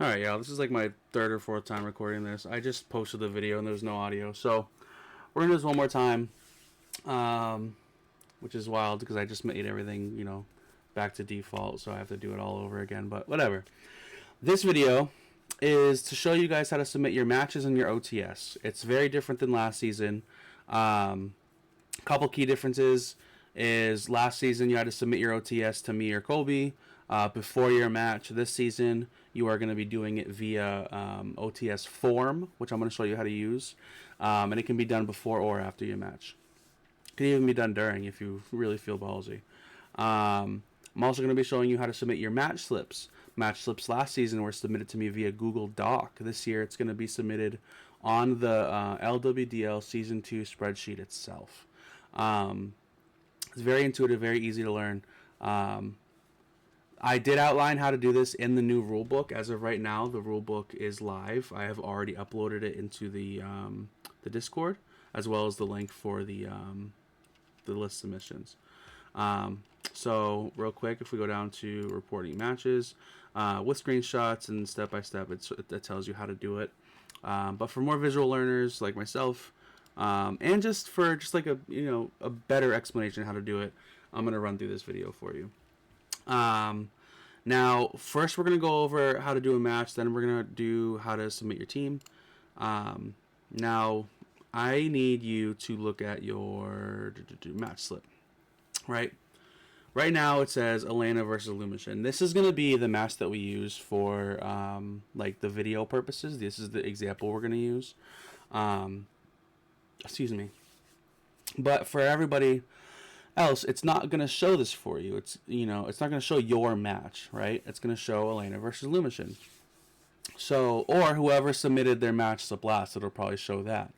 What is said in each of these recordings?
Alright, y'all, this is like my third or fourth time recording this. I just posted the video and there's no audio, so we're gonna do this one more time, which is wild because I just made everything, back to default, so I have to do it all over again, but whatever. This video is to show you guys how to submit your matches and your OTS. It's very different than last season. Couple key differences is last season you had to submit your OTS to me or Colby before your match. This season you are going to be doing it via OTS form, which I'm going to show you how to use, and it can be done before or after your match. It can even be done during if you really feel ballsy. I'm also going to be showing you how to submit your match slips. Match slips last season were submitted to me via Google Doc. This year it's going to be submitted on the LWDL Season 2 spreadsheet itself. It's very intuitive, very easy to learn. I did outline how to do this in the new rulebook. As of right now, the rulebook is live. I have already uploaded it into the Discord, as well as the link for the list submissions. So real quick, if we go down to reporting matches with screenshots and step by step, it tells you how to do it. But for more visual learners like myself, and just like a better explanation how to do it, I'm gonna run through this video for you. Now first we're gonna go over how to do a match, then we're gonna do how to submit your team. Now I need you to look at your match slip. Right now it says Elena versus Lumishin. This is going to be the match that we use for like the video purposes. This is the example we're going to use. Excuse me. But for everybody else, it's not going to show this for you. It's it's not going to show your match, right? It's going to show Elena versus Lumishin. So, or whoever submitted their match slip last, it'll probably show that.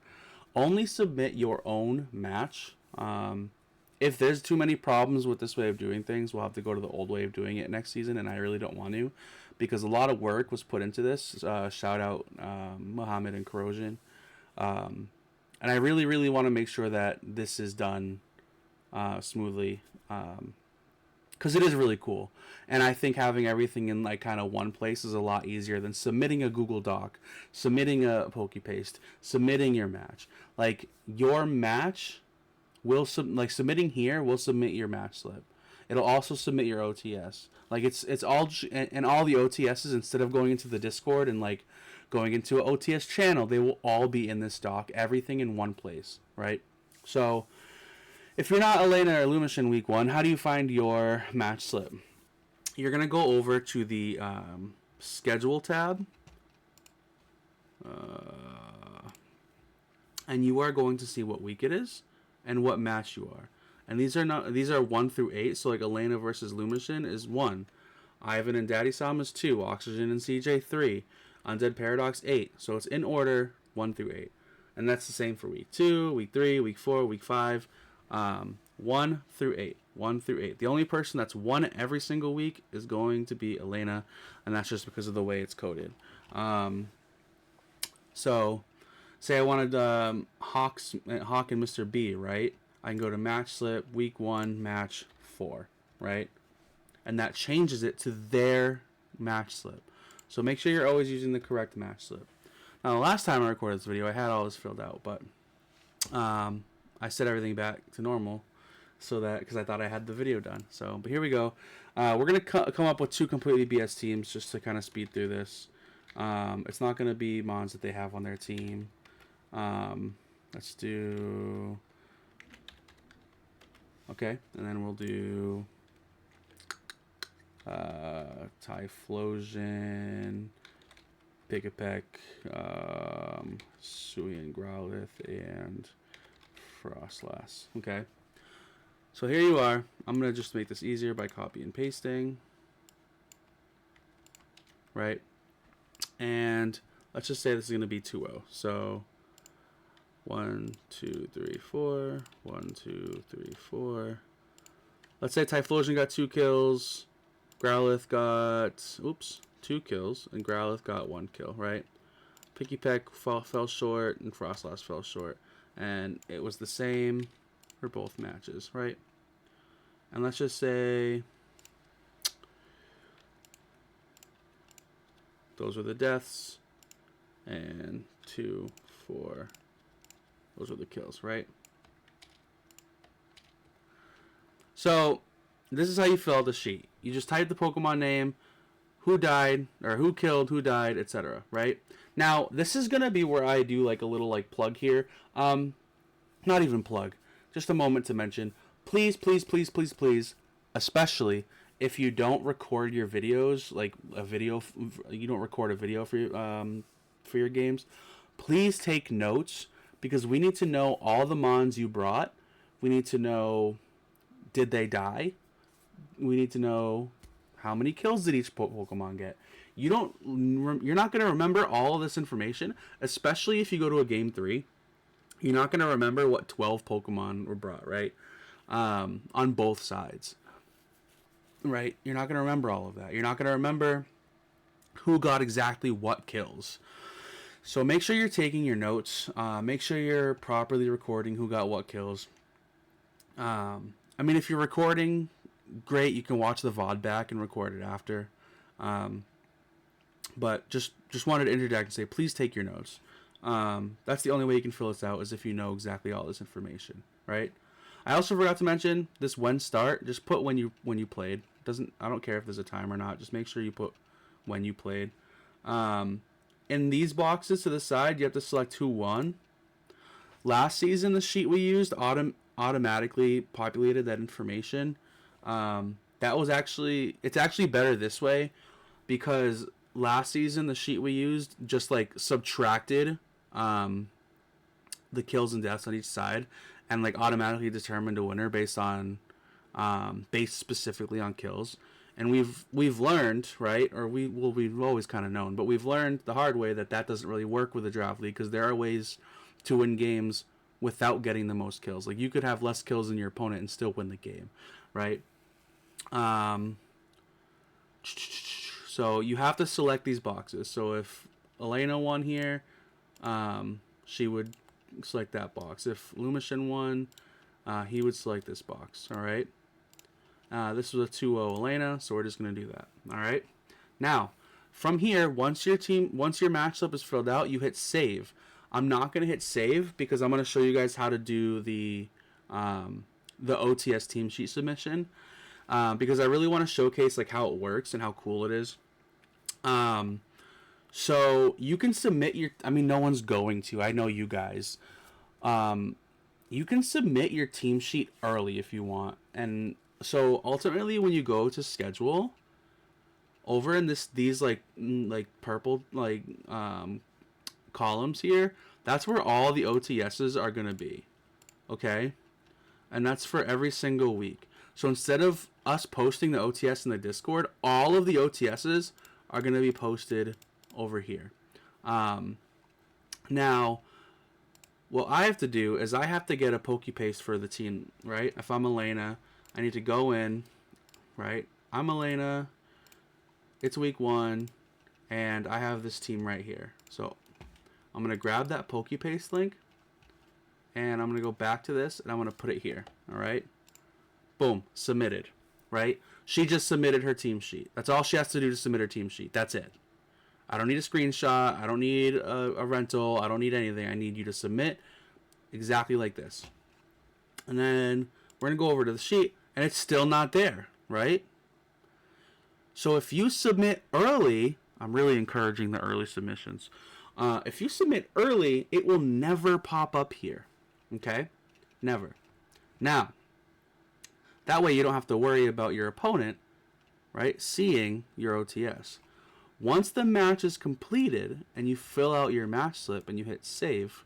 Only submit your own match. If there's too many problems with this way of doing things, we'll have to go to the old way of doing it next season, and I really don't want to, because a lot of work was put into this. Shout out Muhammad and Corrosion. And I really, really want to make sure that this is done smoothly, because it is really cool. And I think having everything in like kind of one place is a lot easier than submitting a Google Doc, submitting a PokePaste, submitting your match. Like your match will submitting here will submit your match slip. It'll also submit your OTS. Like it's all, and all the OTSs, instead of going into the Discord and like going into an OTS channel, they will all be in this doc. Everything in one place, right? So if you're not Elena or Lumishin week 1, how do you find your match slip? You're gonna go over to the schedule tab, and you are going to see what week it is and what match you are. And these are 1 through 8. So like Elena versus Lumishin is 1. Ivan and Daddy Sam is 2. Oxygen and CJ 3. Undead Paradox 8. So it's in order 1 through 8. And that's the same for week 2, week 3, week 4, week 5. 1 through 8. 1 through 8. The only person that's 1 every single week is going to be Elena, and that's just because of the way it's coded. So say I wanted Hawk and Mr. B, right? I can go to match slip, week 1, match 4, right? And that changes it to their match slip. So make sure you're always using the correct match slip. Now, the last time I recorded this video, I had all this filled out, but I set everything back to normal so that, because I thought I had the video done. So, but here we go. We're going to come up with 2 completely BS teams just to kind of speed through this. It's not going to be Mons that they have on their team. Let's do, okay, and then we'll do Typhlosion, Pikapek, Suian Growlithe, and Frostlass. Okay, so here you are. I'm gonna just make this easier by copy and pasting, right? And let's just say this is gonna be 2-0. So 1, 2, 3, 4. 1, 2, 3, 4. Let's say Typhlosion got 2 kills. Growlithe got 2 kills, and Growlithe got 1 kill, right? Pikipek fell short, and Frostlass fell short. And it was the same for both matches, right? And let's just say those are the deaths, and 2, 4, those are the kills, right? So this is how you fill out the sheet. You just type the Pokemon name, who died, or who killed, who died, etc. Right? Now, this is going to be where I do like a little like plug here. Not even plug. Just a moment to mention. Please, please, please, please, please, especially if you don't record your videos, like a video, you don't record a video for your games, please take notes, because we need to know all the mons you brought. We need to know, did they die? We need to know how many kills did each Pokemon get. You're not going to remember all of this information, especially if you go to a game 3. You're not going to remember what 12 Pokemon were brought, right? On both sides. Right? You're not going to remember all of that. You're not going to remember who got exactly what kills. So make sure you're taking your notes. Make sure you're properly recording who got what kills. I mean, if you're recording, great. You can watch the VOD back and record it after. But just wanted to interject and say, please take your notes. That's the only way you can fill this out, is if you know exactly all this information, right? I also forgot to mention this when start. Just put when you played. I don't care if there's a time or not. Just make sure you put when you played. In these boxes to the side, you have to select who won. Last season, the sheet we used automatically populated that information. It's actually better this way, because last season the sheet we used just like subtracted the kills and deaths on each side, and like automatically determined a winner based specifically on kills. And we've learned, right, or we've always kind of known, but we've learned the hard way that doesn't really work with a draft league, because there are ways to win games without getting the most kills. Like, you could have less kills than your opponent and still win the game, right? So you have to select these boxes. So if Elena won here, she would select that box. If Lumishin won, he would select this box. All right. This was a 2-0 Elena, so we're just gonna do that. All right. Now, from here, once your match slip is filled out, you hit save. I'm not gonna hit save because I'm gonna show you guys how to do the OTS team sheet submission. Because I really want to showcase like how it works and how cool it is. So you can submit no one's going to. I know you guys. You can submit your team sheet early if you want. And so ultimately, when you go to schedule, over in these like purple columns here, that's where all the OTSs are gonna be. Okay, and that's for every single week. So instead of us posting the OTS in the Discord, all of the OTSs are going to be posted over here. Now, what I have to do is I have to get a Pokepaste for the team, right? If I'm Elena, I need to go in, right? I'm Elena, it's week 1, and I have this team right here. So I'm going to grab that Pokepaste link, and I'm going to go back to this, and I'm going to put it here, all right? Boom, submitted, right? She just submitted her team sheet. That's all she has to do to submit her team sheet. That's it. I don't need a screenshot. I don't need a rental. I don't need anything. I need you to submit exactly like this. And then we're going to go over to the sheet, and it's still not there, right? So if you submit early, I'm really encouraging the early submissions. If you submit early, it will never pop up here, okay? Never. Now, that way you don't have to worry about your opponent, right, seeing your OTS. Once the match is completed and you fill out your match slip and you hit save,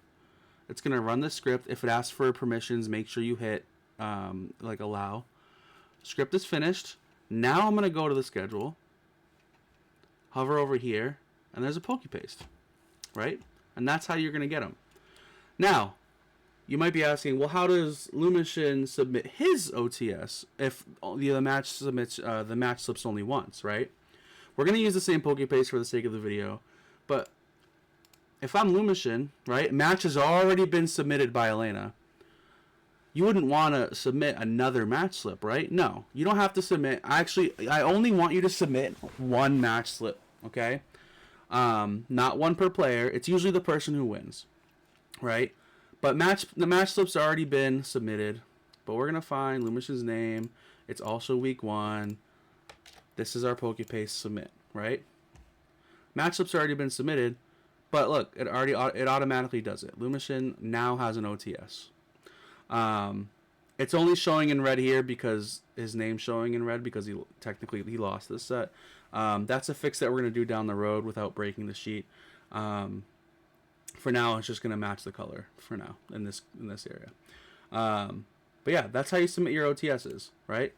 it's going to run the script. If it asks for permissions, make sure you hit allow. Script is finished. Now I'm going to go to the schedule, hover over here, and there's a Pokepaste, right? And that's how you're going to get them. Now, you might be asking, well, how does Lumishin submit his OTS if the match slips only once, right? We're going to use the same Pokepaste for the sake of the video, but if I'm Lumishin, right, match has already been submitted by Elena, you wouldn't want to submit another match slip, right? No, you don't have to submit. I only want you to submit one match slip, okay? Not one per player. It's usually the person who wins, right? But the match slips already been submitted. But we're gonna find Lumishin's name. It's also week 1. This is our PokePaste submit, right? Match slips already been submitted, but look, it automatically does it. Lumishin now has an OTS. It's only showing in red here because his name's showing in red because he lost this set. That's a fix that we're gonna do down the road without breaking the sheet. For now, it's just gonna match the color for now in this area. But yeah, that's how you submit your OTSs, right?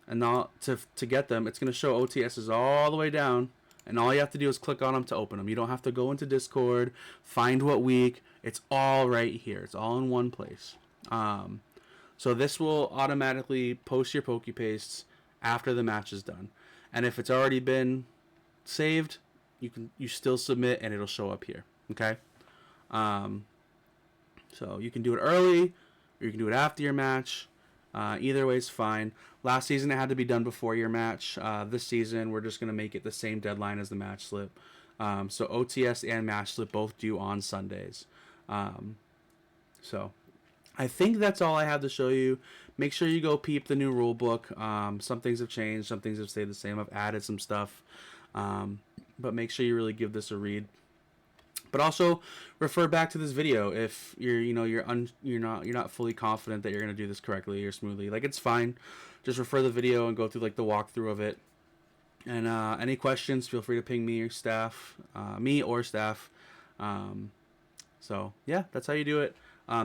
And now to get them, it's gonna show OTSs all the way down, and all you have to do is click on them to open them. You don't have to go into Discord, find what week. It's all right here. It's all in one place. So this will automatically post your PokePastes after the match is done. And if it's already been saved, you still submit and it'll show up here. Okay? So you can do it early or you can do it after your match. Either way is fine. Last season it had to be done before your match. This season we're just going to make it the same deadline as the match slip. So OTS and match slip both due on Sundays. So I think that's all I have to show you. Make sure you go peep the new rule book. Some things have changed, some things have stayed the same. I've added some stuff, but make sure you really give this a read. But also refer back to this video if you're not fully confident that you're gonna do this correctly or smoothly. Like, it's fine. Just refer the video and go through like the walkthrough of it. And any questions, feel free to ping me or staff. So yeah, that's how you do it.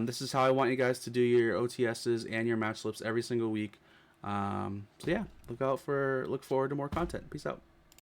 This is how I want you guys to do your OTSs and your match slips every single week. So yeah, look forward to more content. Peace out.